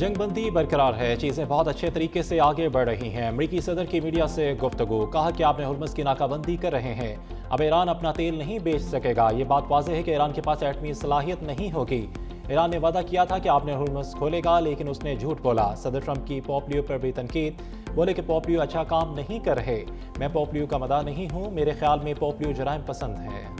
जंग बंदी बरकरार है, चीज़ें बहुत अच्छे तरीके से आगे बढ़ रही हैं। अमरीकी सदर की मीडिया से गुफ्तगू, कहा कि आपने हुर्मुज़ की नाकाबंदी कर रहे हैं, अब ईरान अपना तेल नहीं बेच सकेगा। ये बात वाज़ेह है कि ईरान के पास एटमी सलाहियत नहीं होगी। ईरान ने वादा किया था कि आपने हुर्मुज़ खोलेगा, लेकिन उसने झूठ बोला। सदर ट्रंप की पॉपलियो पर भी तनकीद, बोले कि पॉपलियो अच्छा काम नहीं कर रहे। मैं पॉपलियो का मदाह नहीं हूँ, मेरे ख्याल में पॉपलियो जराइम पसंद है।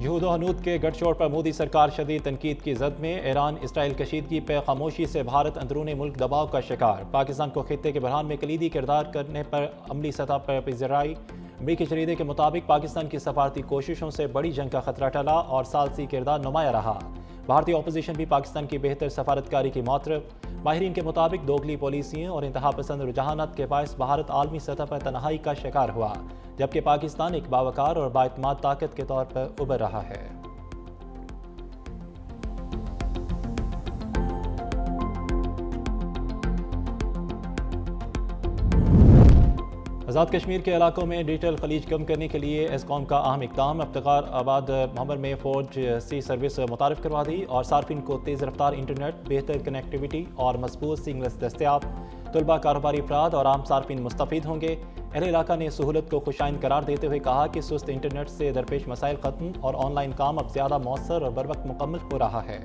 यहूद हनूद के गठजोड़ पर मोदी सरकार शदीद तनकीद की जद में। ईरान इसराइल कशीदगी पे खामोशी से भारत अंदरूनी मुल्क दबाव का शिकार। पाकिस्तान को खित्ते के बहरान में कलीदी किरदार करने पर अमली सतह पर पिज़राई। अमरीकी जरीदे के मुताबिक पाकिस्तान की सफारती कोशिशों से बड़ी जंग का खतरा टला और सालसी किरदार नुमाया रहा। भारतीय अपोजिशन भी पाकिस्तान की बेहतर सफारतकारी की मौतरफ। माहिरीन के मुताबिक दोगली पॉलिसियों और इंतहा पसंद रुझानात के बायस भारत आलमी सतह पर तनहाई का शिकार हुआ, जबकि पाकिस्तान एक बावकार और बाएतमाद ताकत के तौर पर उभर रहा है। आज़ाद कश्मीर के इलाकों में डिजिटल खलीज कम करने के लिए एसकॉम का अहम इक़दाम। इफ्तिखार आबाद महमर में 4G सर्विस मुतारिफ करवा दी और सार्फिन को तेज़ रफ्तार इंटरनेट, बेहतर कनेक्टिविटी और मजबूत सिंगलेस दस्तियाब। तलबा, कारोबारी अफराद और आम सार्फिन मुस्तफ़ीद होंगे। अहले इलाका ने सहूलत को खुशाइन करार देते हुए कहा कि सुस्त इंटरनेट से दरपेश मसाइल ख़त्म और ऑनलाइन काम अब ज़्यादा मौसर और बर वक्त मुकम्मल हो रहा है।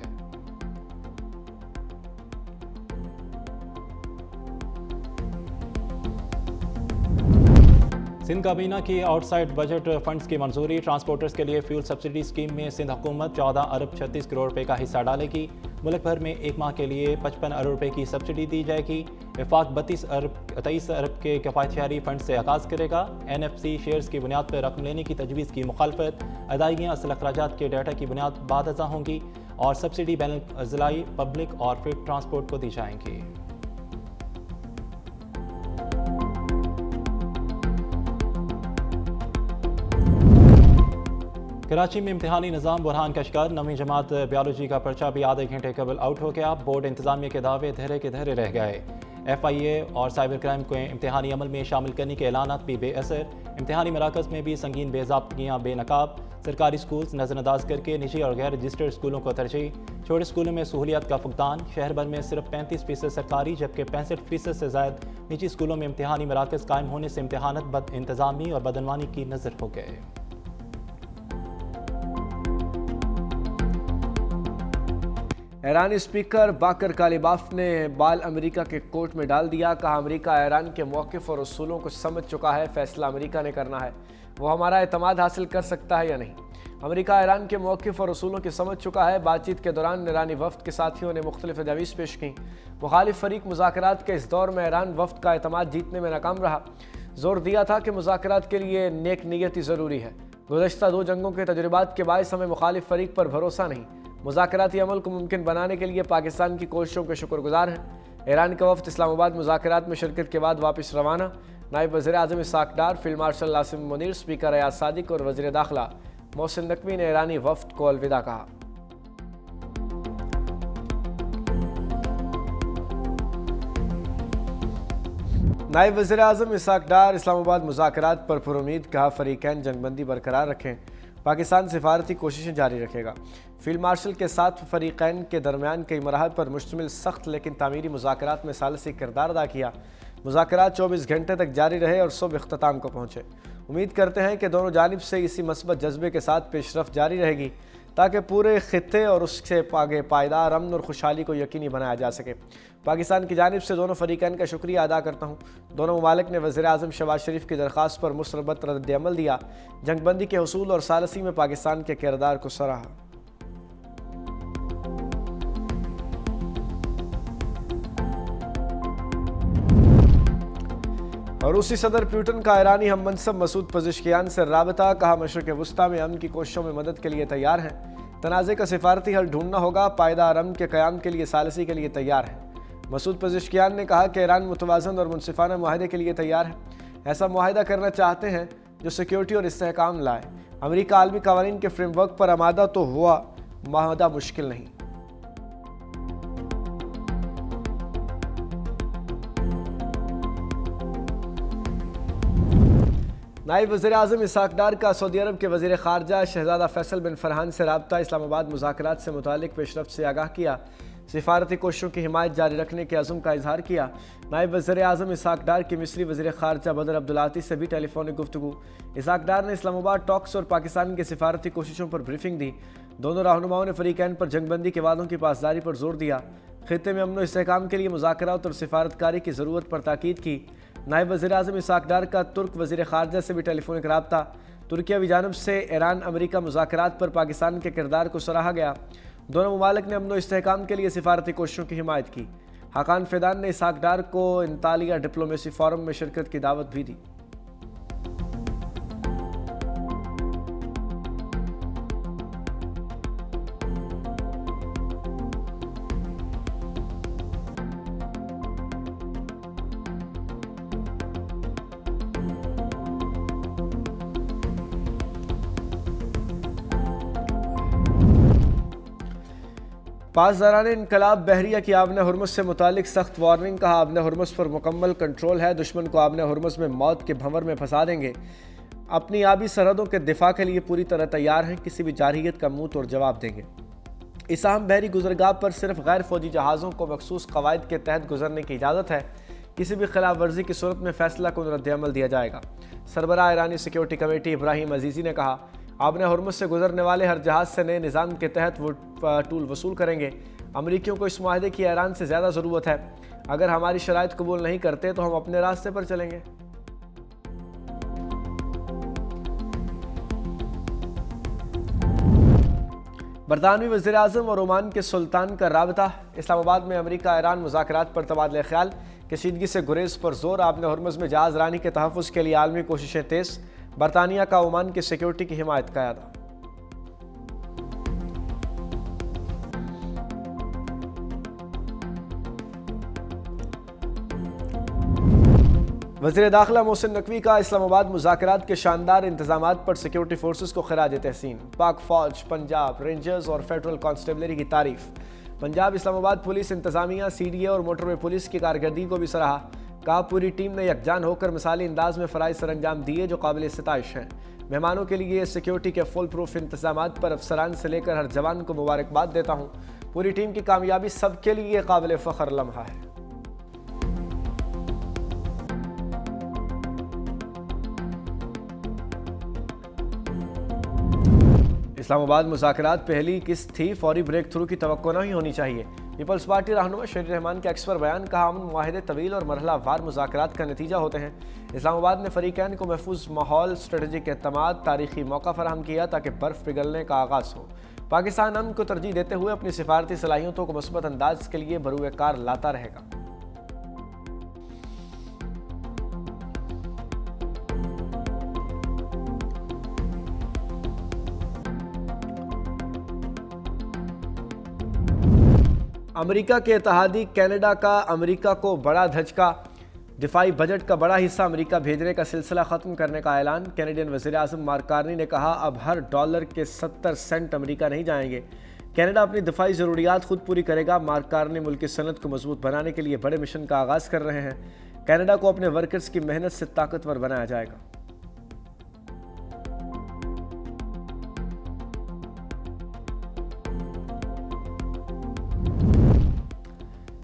सिंध काबीना की आउटसाइड बजट फंड्स की मंजूरी। ट्रांसपोर्टर्स के लिए फ्यूल सब्सिडी स्कीम में सिंध हुकूमत 14 अरब 36 करोड़ रुपए का हिस्सा डालेगी। मुल्क भर में एक माह के लिए 55 अरब रुपए की सब्सिडी दी जाएगी। वफाक 23 अरब के किफ़ायती फंड से आगाज़ करेगा। NFC शेयर्स की बुनियाद पर रकम लेने की तजवीज़ की मुखालफत। अदायगियाँ असल अखराजात के डाटा की बुनियाद बाद अज़ा होंगी और सब्सिडी बैन अज़लाई, पब्लिक और फिर ट्रांसपोर्ट को दी जाएंगी। कराची में इम्तिहानी निज़ाम बुरहान का शिकार। 9वीं जमात बायोलॉजी का पर्चा भी आधे घंटे कबल आउट हो गया। बोर्ड इंतजामिया के दावे धरे के धरे रह गए। FIA और साइबर क्राइम को इम्तिहानी अमल में शामिल करने के ऐलानात भी बेअसर। इम्तिहानी मराकज़ में भी संगीन बेज़ाब्तियाँ बेनकाब। सरकारी स्कूल्स नज़रअंदाज करके निजी और गैर रजिस्टर्ड स्कूलों को तरजीह। छोटे स्कूलों में सहूलियात का फुकदान। शहर भर में सिर्फ 35% सरकारी, जबकि 65% से ज़ायद निजी स्कूलों में इम्तिहानी मराकज़ कायम होने से इम्तिहानात बद इंतज़ामी और बदनवानी की नज़र हो गए। ईरानी स्पीकर बाकर कालिबाफ ने बाल अमेरिका के कोर्ट में डाल दिया। कहा, अमेरिका ईरान के मौक़िफ़ और उसूलों को समझ चुका है, फैसला अमेरिका ने करना है, वो हमारा एतमाद हासिल कर सकता है या नहीं। अमेरिका ईरान के मौक़िफ़ और उसूलों की समझ चुका है। बातचीत के दौरान ईरानी वफ़द के साथियों ने मुख्तलिफ तजावीज़ पेश की। मुखालिफ फरीक मुज़ाकरात के इस दौर में ईरान वफ़द का एतमाद जीतने में नाकाम रहा। जोर दिया था कि मुज़ाकरात के लिए नेक नीयती ज़रूरी है। गुज़श्ता 2 जंगों के तजुर्बात के बायस हमें मुखालिफ फरीक पर भरोसा नहीं। मुज़ाकराती अमल को मुमकिन बनाने के लिए पाकिस्तान की कोशिशों के शुक्रगुजार हैं। ईरान का वफ़द इस्लामाबाद मुज़ाकरात में शिरकत के बाद वापस रवाना। नायब वज़ीर आज़म Ishaq Dar, field marshal Asim Munir, speaker Ayaz Sadiq और वज़ीर दाखिला मोहसिन नकवी ने ईरानी वफ़द को अलविदा कहा। नायब वज़ीर आज़म इसाक डार इस्लामाबाद मुज़ाकरात पर पुरुमीद, कहा फ़रीक़ैन जंगबंदी बरकरार रखें, पाकिस्तान सिफारती कोशिशें जारी रखेगा। फील्ड मार्शल के साथ फ़रीक़ैन के दरमियान कई मराहल पर मुश्तमिल सख्त लेकिन तामीरी मुज़ाकरात में सालसी किरदार अदा किया। मुज़ाकरात 24 घंटे तक जारी रहे और सुबह इख्तिताम को पहुँचे। उम्मीद करते हैं कि दोनों जानिब से इसी मस्बत जज्बे के साथ पेशरफ्त जारी रहेगी ताकि पूरे खित्ते और उससे आगे पायदार अमन और खुशहाली को यकीनी बनाया जा सके। पाकिस्तान की जानिब से दोनों फ़रीक़ैन का शुक्रिया अदा करता हूँ। दोनों ममालिक ने वज़ीर आज़म शहबाज शरीफ की दरख्वास्त पर मुसरबत रद्द-ए-अमल दिया। जंगबंदी के हसूल और सालसी में पाकिस्तान के किरदार को सराहा। और रूसी सदर पुतिन का ईरानी हम मनसब मसूद पज़ेश्कियान से राबता। कहा, मशरिक़ वुस्ता में अमन की कोशिशों में मदद के लिए तैयार हैं। तनाज़े का सिफारती हल ढूंढना होगा। पायदार अमन के क़याम के लिए सालसी के लिए तैयार है। मसूद पज़ेश्कियान ने कहा कि ईरान मुतवाज़न और मुनसिफ़ाना मुआहदे के लिए तैयार है। ऐसा मुआहदा करना चाहते हैं जो सिक्योरिटी और इस्तेहकाम लाए। अमेरिका आलमी क़वानीन के फ्रेमवर्क पर आमादा तो हुआ, मुआहदा मुश्किल नहीं। نائب وزیر اعظم اسحاق ڈار کا سعودی عرب کے وزیر خارجہ شہزادہ فیصل بن فرحان سے رابطہ، اسلام آباد مذاکرات سے متعلق پیش رفت سے آگاہ کیا، سفارتی کوششوں کی حمایت جاری رکھنے کے عزم کا اظہار کیا۔ نائب وزیر اعظم اسحاق ڈار کی مصری وزیر خارجہ بدر عبدالعاطی سے بھی ٹیلی فونک گفتگو۔ اسحاق ڈار نے اسلام آباد ٹاکس اور پاکستان کی سفارتی کوششوں پر بریفنگ دی۔ دونوں رہنماؤں نے فریقین پر جنگ بندی کے وعدوں کی پاسداری پر زور دیا، خطے میں امن و استحکام کے لیے مذاکرات اور سفارتکاری کی ضرورت پر تاکید کی۔ نائب وزیر اعظم اسحاق ڈار کا ترک وزیر خارجہ سے بھی ٹیلی فونک رابطہ۔ ترکیہ کی جانب سے ایران امریکہ مذاکرات پر پاکستان کے کردار کو سراہا گیا۔ دونوں ممالک نے امن و استحکام کے لیے سفارتی کوششوں کی حمایت کی۔ حقان فیدان نے اسحاق ڈار کو انطالیہ ڈپلومیسی فورم میں شرکت کی دعوت بھی دی۔ پاسداران انقلاب بحریہ کی آبن ہرمز سے متعلق سخت وارننگ، کہا آبن ہرمز پر مکمل کنٹرول ہے، دشمن کو آبن ہرمز میں موت کے بھنور میں پھنسا دیں گے، اپنی آبی سرحدوں کے دفاع کے لیے پوری طرح تیار ہیں، کسی بھی جارحیت کا منہ توڑ جواب دیں گے۔ اس اہم بحری گزرگاہ پر صرف غیر فوجی جہازوں کو مخصوص قواعد کے تحت گزرنے کی اجازت ہے، کسی بھی خلاف ورزی کی صورت میں فیصلہ کن رد عمل دیا جائے گا۔ سربراہ ایرانی سیکیورٹی کمیٹی ابراہیم عزیزی نے کہا، آبن ہرمز سے گزرنے والے ہر جہاز سے نئے نظام کے تحت وہ ٹول وصول کریں گے۔ امریکیوں کو اس معاہدے کی ایران سے زیادہ ضرورت ہے، اگر ہماری شرائط قبول نہیں کرتے تو ہم اپنے راستے پر چلیں گے۔ برطانوی وزیر اعظم اور عمان کے سلطان کا رابطہ، اسلام آباد میں امریکہ ایران مذاکرات پر تبادلہ خیال، کشیدگی سے گریز پر زور، آبن ہرمز میں جہاز رانی کے تحفظ کے لیے عالمی کوششیں تیز، برطانیہ کا عمان کی سیکیورٹی کی حمایت کا اعادہ۔ وزیر داخلہ محسن نقوی کا اسلام آباد مذاکرات کے شاندار انتظامات پر سیکیورٹی فورسز کو خراج تحسین، پاک فوج، پنجاب رینجرز اور فیڈرل کانسٹیبلری کی تعریف۔ پنجاب اسلام آباد پولیس انتظامیہ، سی ڈی اے اور موٹر وے پولیس کی کارکردگی کو بھی سراہا، کہا پوری ٹیم نے یکجان ہو کر مثالی انداز میں فرائض سر انجام دیے جو قابل ستائش ہیں۔ مہمانوں کے لیے سیکیورٹی کے فل پروف انتظامات پر افسران سے لے کر ہر جوان کو مبارکباد دیتا ہوں، پوری ٹیم کی کامیابی سب کے لیے قابل فخر لمحہ ہے۔ اسلام آباد مذاکرات پہلی قسط تھی، فوری بریک تھرو کی توقع نہیں ہونی چاہیے، پیپلز پارٹی رہنما شیر رحمان کا ایکسپر بیان، کہا امن معاہدے طویل اور مرحلہ وار مذاکرات کا نتیجہ ہوتے ہیں۔ اسلام آباد نے فریقین کو محفوظ ماحول، اسٹریٹجک اعتماد، تاریخی موقع فراہم کیا تاکہ برف پگھلنے کا آغاز ہو۔ پاکستان امن کو ترجیح دیتے ہوئے اپنی سفارتی صلاحیتوں کو مثبت انداز کے لیے بروئے کار لاتا رہے گا۔ امریکہ کے اتحادی کینیڈا کا امریکہ کو بڑا دھچکا، دفاعی بجٹ کا بڑا حصہ امریکہ بھیجنے کا سلسلہ ختم کرنے کا اعلان۔ کینیڈین وزیر اعظم مارک کارنی نے کہا، اب ہر ڈالر کے 70 سینٹ امریکہ نہیں جائیں گے، کینیڈا اپنی دفاعی ضروریات خود پوری کرے گا۔ مارک کارنی ملک کی صنعت کو مضبوط بنانے کے لیے بڑے مشن کا آغاز کر رہے ہیں، کینیڈا کو اپنے ورکرز کی محنت سے طاقتور بنایا جائے گا۔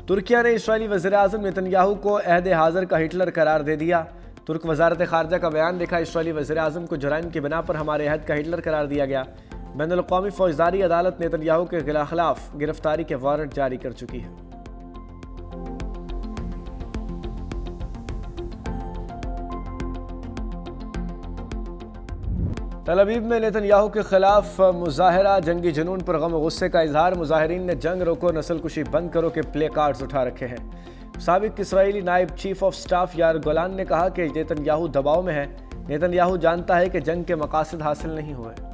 ترکیہ نے اسرائیلی وزیر اعظم نتن یاہو کو عہد حاضر کا ہٹلر قرار دے دیا۔ ترک وزارت خارجہ کا بیان لکھا، اسرائیلی وزیر اعظم کو جرائم کی بنا پر ہمارے عہد کا ہٹلر قرار دیا گیا۔ بین الاقوامی فوجداری عدالت نتن یاہو کے خلاف گرفتاری کے وارنٹ جاری کر چکی ہے۔ تل ابیب میں نتن یاہو کے خلاف مظاہرہ، جنگی جنون پر غم و غصے کا اظہار، مظاہرین نے جنگ روکو، نسل کشی بند کرو کے پلے کارڈز اٹھا رکھے ہیں۔ سابق اسرائیلی نائب چیف آف سٹاف یار گولان نے کہا کہ نتن یاہو دباؤ میں ہے، نتن یاہو جانتا ہے کہ جنگ کے مقاصد حاصل نہیں ہوئے۔